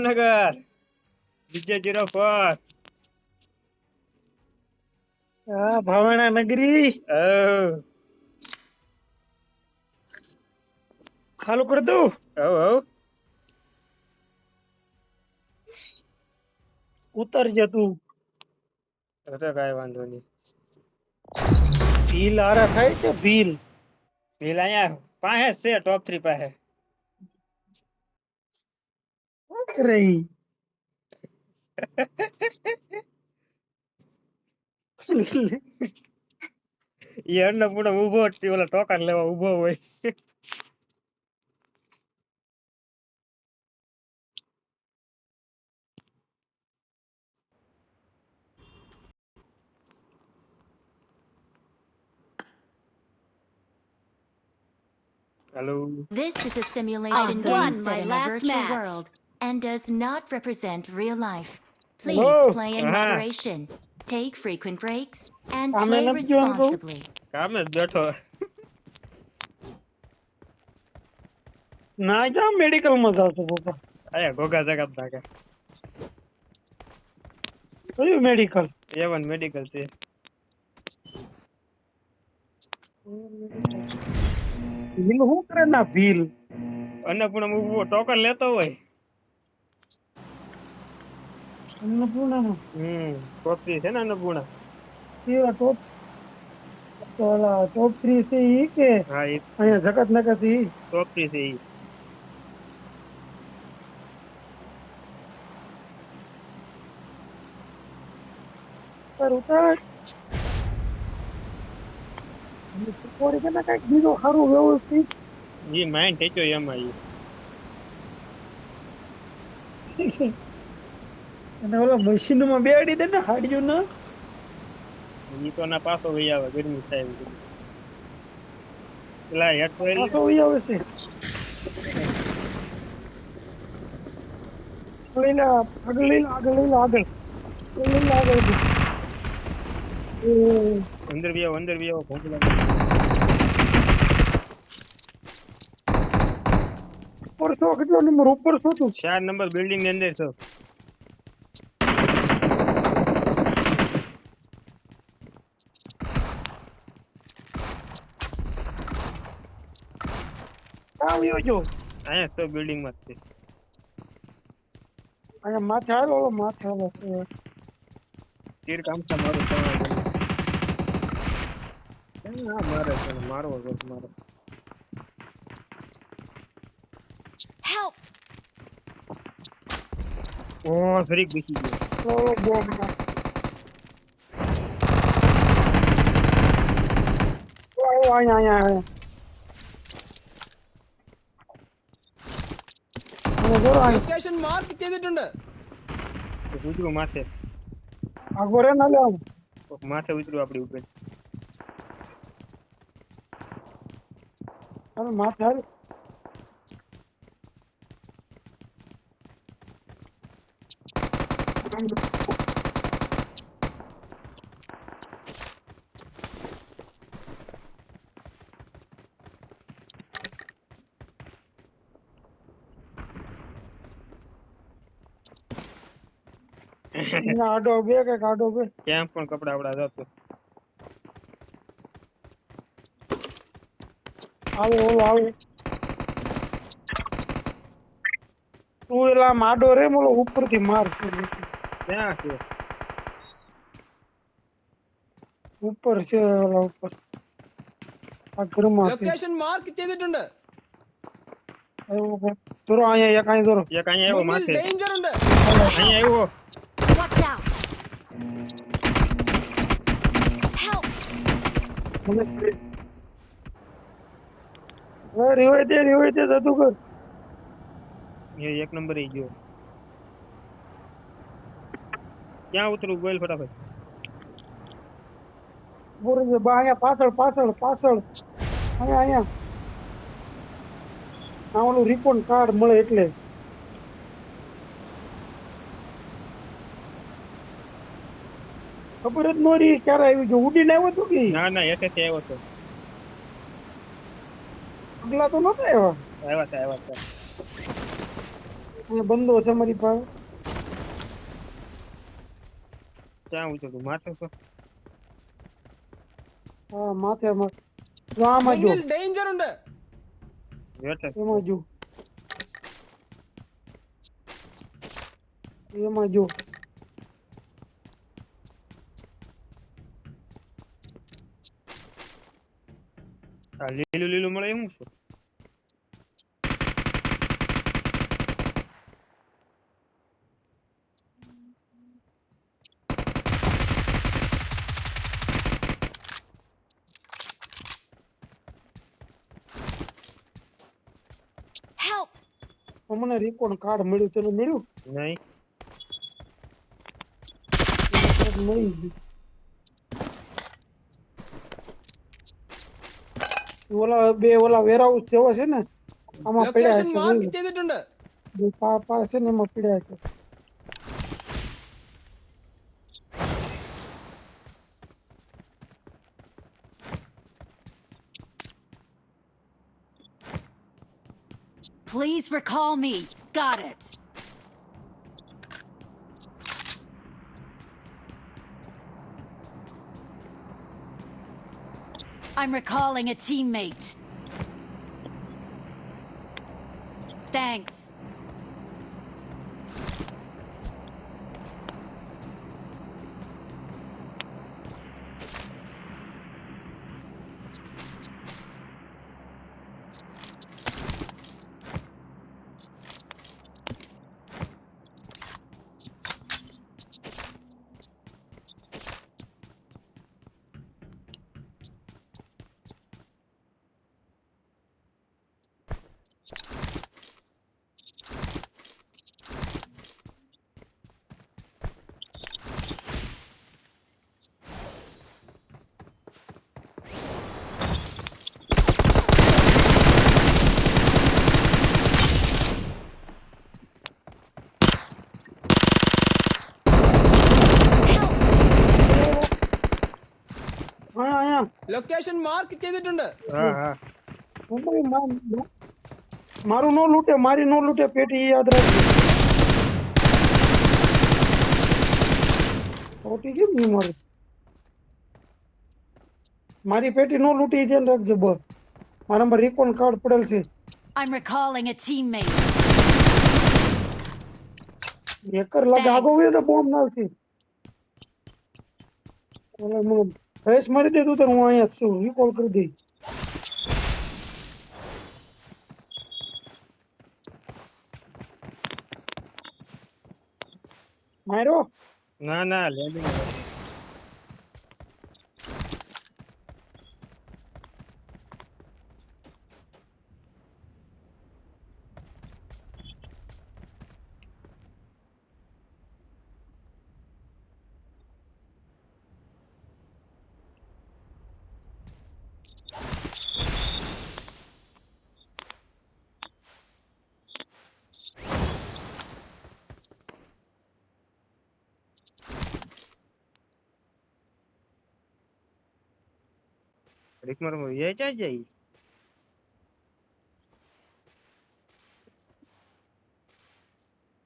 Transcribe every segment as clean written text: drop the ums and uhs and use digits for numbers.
Bhavnagar DJ04 ભાવણા નગરી ચાલુ કરી દઉં. ઉતરજે તું. તો કાંઈ વાંધો નહીં. ભીલ આરા થાય છે ભીલ. ભીલ અહીંયા પાસે છે ટોપ 3 પાસે. રહી એ અન્નપૂર્ણા ઊભો જ ઓલા ટોકન લેવા ઊભો હોય. Hello. This is a simulation game won set my in a last virtual match. world and does not represent real life. Please Whoa. play in moderation, take frequent breaks, and I'm play in a jungle. responsibly. કામે જ બેઠો. ના જા medical માં જાતો બાપા. આયા ગોગા જગત નાખે. કયું મેડિકલ? A1 મેડિકલ છે. ભીલ શું કરે ના ભીલ? અન્નપૂર્ણા ઊભો ટોકન લેતો હોય. અન્નપૂર્ણા નો ટોપ 3 છે ને અન્નપૂર્ણા. કેવા ટોપ ટોપ 3 છે ઈ કે હા એ અહીંયા જગત નગર છે ઈ. ટોપ 3 છે ઈ. તાર ઉતાર થોડી કે કઈક બીજો સારું વ્યવસ્થિત. ઈ માઇન્ડ ટેચો એમાં ઈ. અને ઓલા મશીન માં બેડી દે ને હાડ્યું ના. ઈ તો ના પાછો વઈ આવે ગરમી થાય એમ. પેલા હેડ તો પાછો ઈ આવે છે. લઈ લે આગળ લઈ લે આગળ લઈ લે આગળ લઈ લે આગળ. અંદર બી આવો ભોંકલા. ઉપર છો કેટલો નંબર ઉપર છો તું? 4 નંબર બિલ્ડિંગ ની અંદર છો. આવ્યો જો અહીંયા તો બિલ્ડિંગ માં છે. અહીંયા માથે હાલો ઓલો માથે હાલો. તીર કામ છે મારું તમારે. હા મારે છે મારવો છે મારો. Help! ઓ ફરીક બેસી ગયો. ઓલો બોમ્બ ના. અહીંયા ലൊക്കേഷൻ മാർക്ക് ചെയ്തിട്ടുണ്ട്. ઉતરું માથે. આગળ રે ના લે માથે ઉતરું આપડી ઉપર. અરે માથે હાલ. આડો બે કે આડો બે કેમ પણ કપડા આવડા જતો. આવે ઓલો આવે. તું એલા માડો રે મોલો ઉપર થી માર. ક્યાં છે? ઉપર છે ઓલા ઉપર. આ ઘરમાં છે. ലൊക്കേഷൻ മാർക്ക് ചെയ്തിട്ടുണ്ട്. દોરો અહીંયા એક અહીં દોરો. એક અહીંયા આવ્યો માથે. ഡേഞ്ചർ ഉണ്ട്. અહીંયા આવ્યો. Watch out! Help! રિવાય દે જતું કર. એ એક નંબર ઈ ગયો. ક્યાં ઉતરું બોલ ફટાફટ. બોરે દે બા અહીંયા પાછળ અહીંયા આ ઓલું રિપોર્ટ કાર્ડ મળે એટલે. ખબર જ નો રહી ક્યારે આવી ગયો. ઉડીને આવ્યો તો કે ના ના એટેથી આવ્યો તો. આગલા તો નતા આવ્યા. આવ્યા હતા. અહીંયા બંદો છે મારી પાસે. ક્યાં ઉતર તું માથે તો હા માથે જો આમાં જો മുന്നിൽ ഡേഞ്ചർ ഉണ്ട്. વેટે એમાં જો એમાં જો આ લીલું લીલું મળે એવું છે. Help! મને રિકોર્ડ કાર્ડ મળ્યું તને મળ્યું નહીં મળી ગયું. ઓલા વેરહાઉસ જેવા છે ને આમાં પડ્યા ലൊക്കേഷൻ છે മാർക്ക് ചെയ്തിട്ടുണ്ട്. પાસે ને એમાં પડ્યા છે. Please recall me. Got it. I'm recalling a teammate. Thanks. અહીંયા ലൊക്കേഷൻ മാർക്ക് ചെയ്തിട്ടുണ്ട്. હા હા મારું નો લૂટે મારી નો લૂટે પેટી ઈ યાદ રાખજો. ખોટી કેમ નહીં મારી મારી પેટી નો લૂટી ધ્યાન રાખજો બસ. મારા પર રિકોન કાર્ડ પડેલ છે. I'm recalling a teammate. Acre લાગે આગો હોય તો બોમ્બ નાખશે. ઓલા મને ફ્રેશ મારી દે તું તો હું અહીંયા જ છું રિકોલ કરી દઈ. માર્યો ના ના લેન્ડિંગ રીકમર એ ક્યાં જાય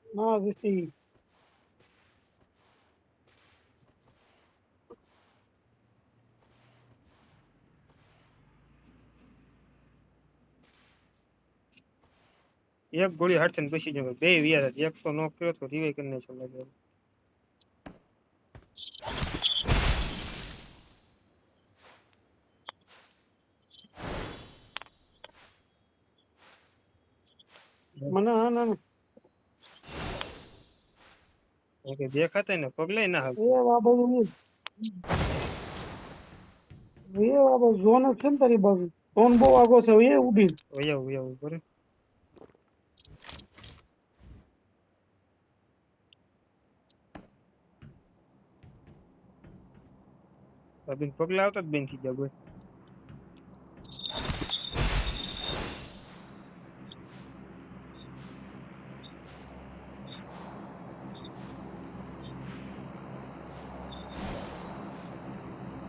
ના વિસી એક ગોળી હાડશે ને પછી જમે બે વિયા હતા. એક તો નોક કર્યો તો રિવાઈ કરીને છે લાગે. મને હા ના કે દેખાતા ને પગલે ના એ બાબુ એ બાબુ ઝોન જ છે ને તારી બાજુ ઝોન બહુ આગો છે એ ઉડી વયા કરે અબિન પગલા આવતા જ બેન થઈ જાય.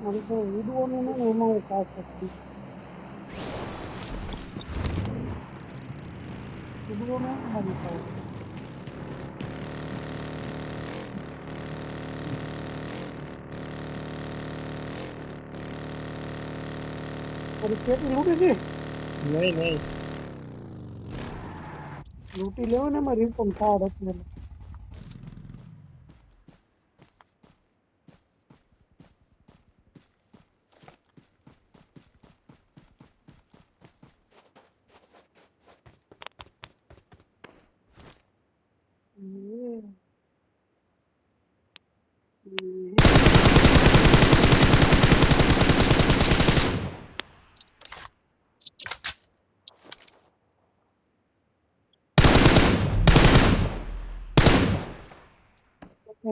મારી તો ઉડવાનું ને એમાં હું કાચ શકતી ઉડવાનું મારી પાસે મારી પેટી લૂટી હતી. નહીં નહીં લૂંટી લેવો ને મારી પણ કાર્ડ હતું એટલે.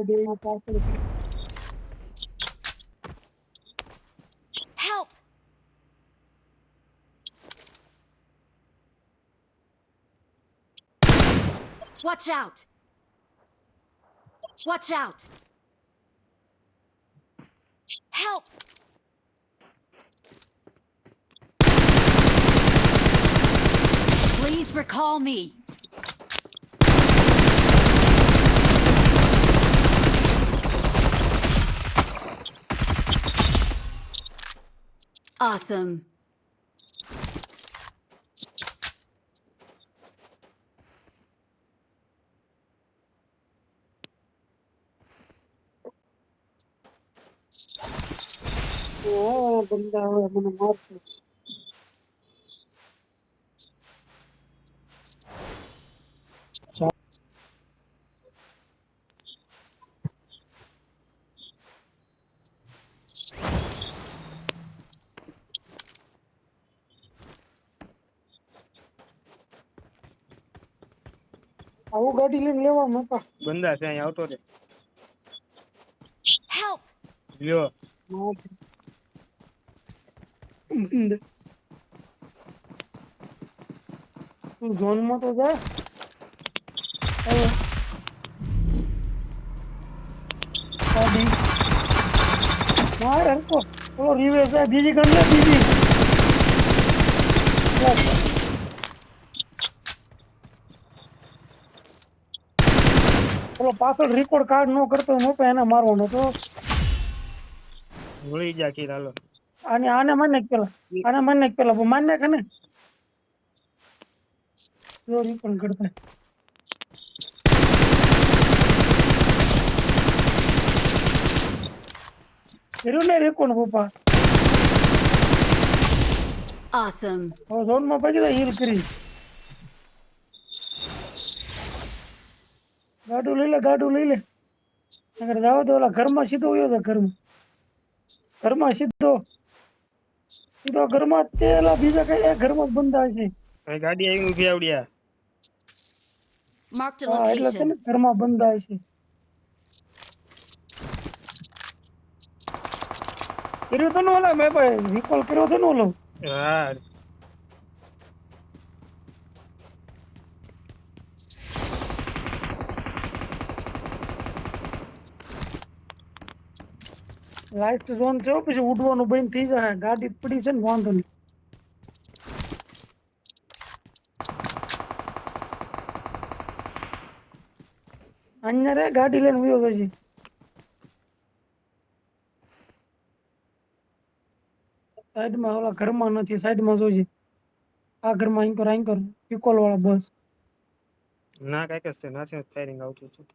બેમાં પાછળ Help! Watch out! Watch out! Help! Please recall me. Awesome. બંદા હવે મને મારશે. આવું ગાડી લઈને લેવા મકા. બંદા છે અહીંયા આવતો રે Help! લ્યો તું ઝોન માં તો જા. હવે ગાડી માર હરકો ઓલો રીવે છે બીજી ગન લે બીજી. ઓલો પાછળ રેકોર્ડ કાર્ડ નો કરતો મોટો એને મારવાનો તો વળી જા કી હાલો આને માર નાખ પેલા માર નાખ ને જો રેકોર્ડ કરતા કર્યું ને રેકોર્ડ પપ્પા. Awesome. હવે ઝોન માં પછી હીલ કરી ગાડું લઈ લે નકર જાવ તો ઓલા ઘરમાં સીધો વયો તો ઘરમાં સીધો ઘરમાં તેલા બીજા કઈ ઘરમાં જ બંધા છે. અહીં ગાડી આવી ઊભી આવડ્યા Marked a હા એટલે છે location. ને ઘરમાં બંધા છે. કર્યો તો ને ઓલા મેં ભાઈ રિકોલ કર્યો તો ને ઓલો. હા લાસ્ટ ઝોન છે પછી ઉડવાનું બંધ થઈ જાય ગાડી પડી છે ને વાંધો નહીં. અહીંયા રે ગાડી લઈને વયો જશે. સાઈડમાં ઓલા ઘરમાં નથી સાઈડમાં જોજે આ ઘરમાં અહીં કર ઇકોલ વાળા બસ ના કાંઈક જ છે નાસે ફાયરિંગ આવતું હતું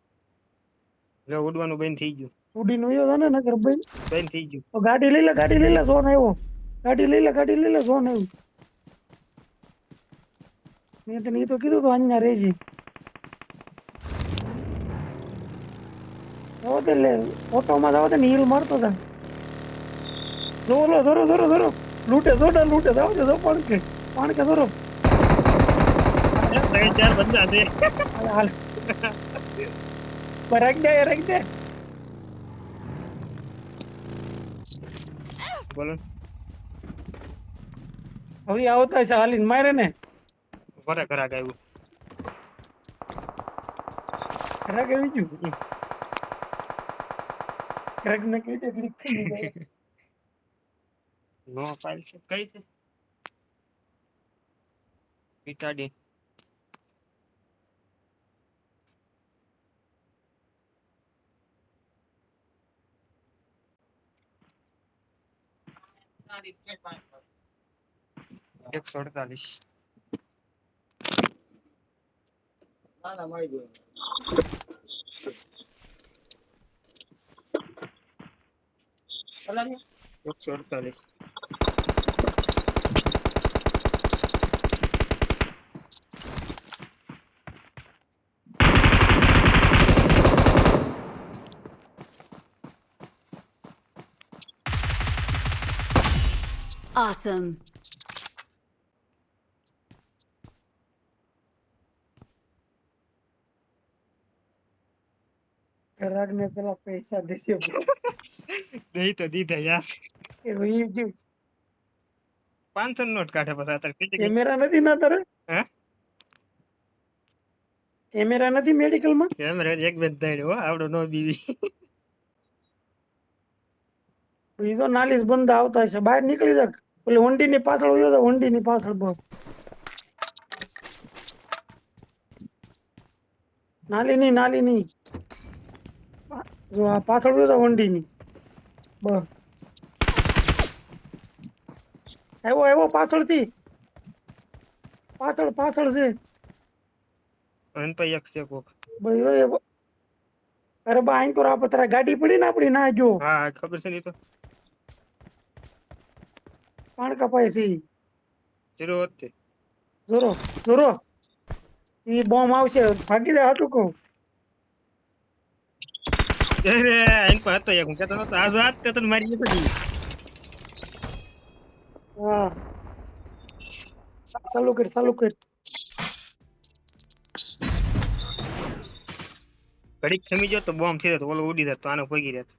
લે ઉડવાનું બંધ થઈ ગયું ઉડીને વયો જાય ને નકર બંધ બંધ થઈ ગયું તો ગાડી લઈ લે ઝોન આવ્યો ગાડી લઈ લે ઝોન આવ્યું. મેં તને એ તો કીધું તો અહીંયા રહેજે. જાવ તે લે ઓટોમાં જાવ તે હીલ મારતો હતા. જો ઓલો ધરો લૂટે જાવ તે પાણ કે ધરો 3-4 બંદા છે હાલ રાખ દે બોલો હવે આવતા છે હાલીને મારે ને ઘરે ઘરાક આવ્યું રાખ આવી ગયું રાખ ને કહી દે ક્લિક થઈ જાય. નો ફાઇલ છે કઈ છે પીટાડી 148 148 Awesome. ઘરાક ને પેલા પૈસા દેશે દઈ તો દીધા યાર એ ભાઈ જે 500 નોટ કાઢે પછી અત્યારે કેટલી કેમેરા નથી ના તારે હે કેમેરા નથી મેડિકલ માં કેમેરા એક બે દાડે હો આવડો નો બીવી બીજો નાલીસ બંધ આવતા હશે બહાર નીકળી જા ઓલી વંડી ની પાછળ ઉયો તો વંડી ની પાછળ બસ નાલી ની જો આ પાછળ ઉયો તો વંડી ની બસ આવ્યો પાછળથી પાછળ છે અન પર એક છે કોક ભાઈ ઓય અરે બા અહીં તો આપણે તારા ગાડી પડી ને આપણી ના જો હા ખબર છે ની તો પાણ કપાય છે 0 જોરો ઈ બોમ્બ આવશે ભાગી દે હાટું કહું અરે આઈન પર હતો એક હું કહેતો નતો આ વાત તો તને મારી નથી હા ચાલુ કર ઘડીક થમી ગયો તો બોમ્બ છે તો ઓલો ઉડી જતો આનો ભોગી રહેતો